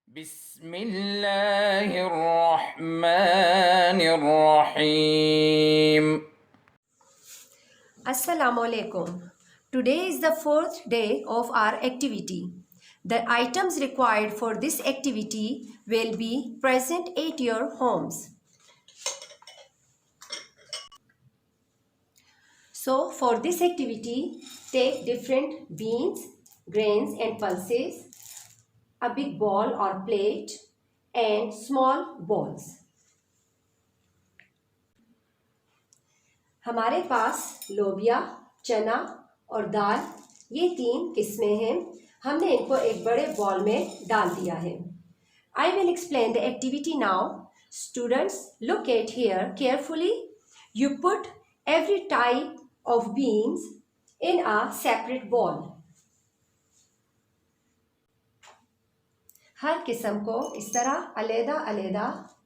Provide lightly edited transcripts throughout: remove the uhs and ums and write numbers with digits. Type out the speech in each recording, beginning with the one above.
Bismillahirrahmanirrahim. Assalamu alaikum. Today is the fourth day of our activity. The items required for this activity will be present at your homes. So for this activity, take different beans, grains and pulses, a big ball or plate and small balls. हमारे पास लोबिया, चना और दाल ये तीन किस्में हैं। हमने इनको एक बड़े बॉल में डाल दिया है। I will explain the activity now. Students, look at here carefully. You put every type of beans in a separate bowl. हर किस्म को इस तरह अलग-अलग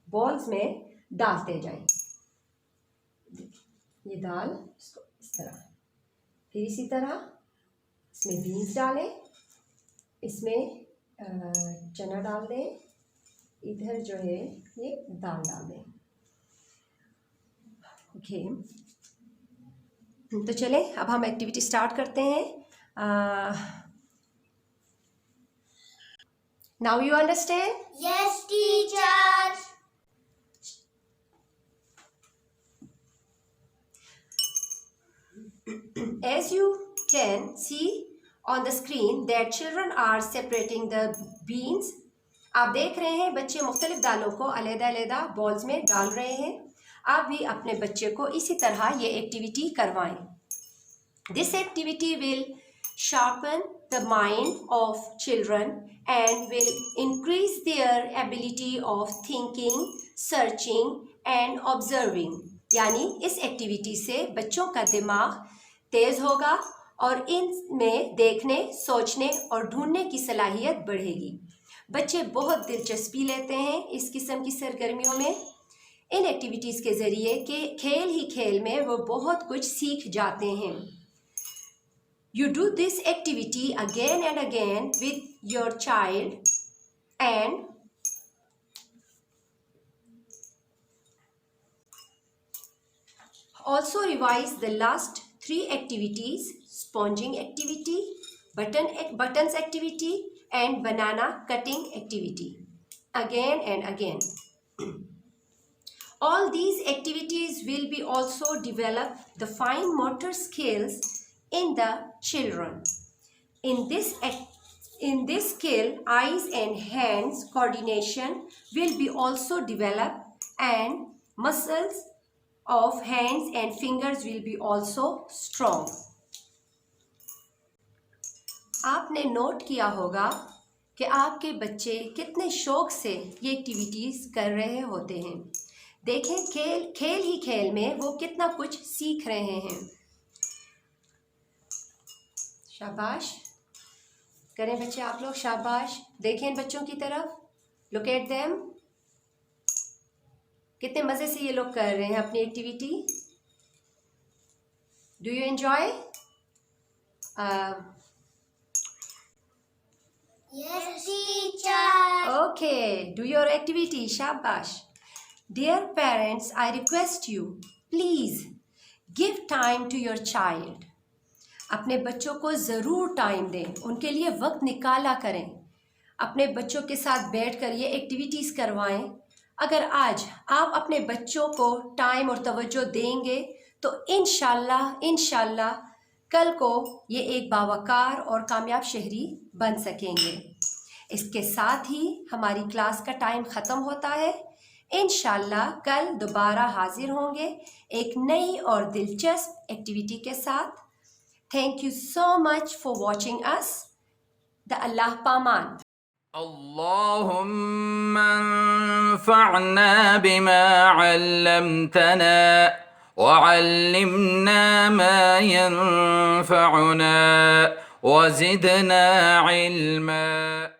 बॉल्स में डालते जाएं। ये दाल इसको इस तरह, फिर इसी तरह इसमें बीन्स डालें, इसमें चना डाल दें, इधर जो है ये दाल डाल दें। ओके, तो चलें अब हम एक्टिविटी स्टार्ट करते हैं। Now you understand? Yes, teacher. As you can see on the screen that children are separating the beans. आप देख रहे हैं बच्चे मुख्तलिफ दालों को अलग-अलग बॉल्स में डाल रहे हैं। आप भी अपने बच्चे को इसी तरह ये एक्टिविटी करवाएं। This activity will sharpen the mind of children and will increase their ability of thinking, searching and observing. यानी इस एक्टिविटी से बच्चों का दिमाग तेज होगा और इनमें देखने, सोचने और ढूंढने की सलाहियत बढ़ेगी। बच्चे बहुत दिलचस्पी लेते हैं इस किस्म की सरगर्मियों में। इन एक्टिविटीज़ के ज़रिए के खेल ही खेल में वो बहुत कुछ सीख जाते हैं। You do this activity again and again with your child and also revise the last 3 activities: sponging activity, buttons activity and banana cutting activity again and again. All these activities will be also develop the fine motor skills in the children. In this skill, eyes and hands coordination will be also developed and muscles of hands and fingers will be also strong. आपने note किया होगा कि आपके बच्चे कितने शौक से ये एक्टिविटीज़ कर रहे होते हैं। देखें खेल ही खेल में वो कितना कुछ सीख रहे हैं। शाबाश करें बच्चे आप लोग, शाबाश। देखें इन बच्चों की तरफ, लुक एट देम। कितने मज़े से ये लोग कर रहे हैं अपनी activity. Do you enjoy? Yes, teacher. Okay, do your activity, shabash. Dear parents, I request you, please give time to your child. अपने बच्चों को ज़रूर टाइम दें, उनके लिए वक्त निकाला करें। अपने बच्चों के साथ बैठकर ये एक्टिविटीज़ करवाएं। अगर आज आप अपने बच्चों को टाइम और तवज्जो देंगे तो इंशाल्लाह कल को ये एक बावकार और कामयाब शहरी बन सकेंगे। इसके साथ ही हमारी क्लास का टाइम ख़त्म होता है। इंशाल्लाह कल दोबारा हाजिर होंगे एक नई और दिलचस्प एक्टिविटी के साथ। Thank you so much for watching us. द अल्लाह पामान। اللهم انفعنا بما علمتنا وعلمنا ما ينفعنا وزدنا علما.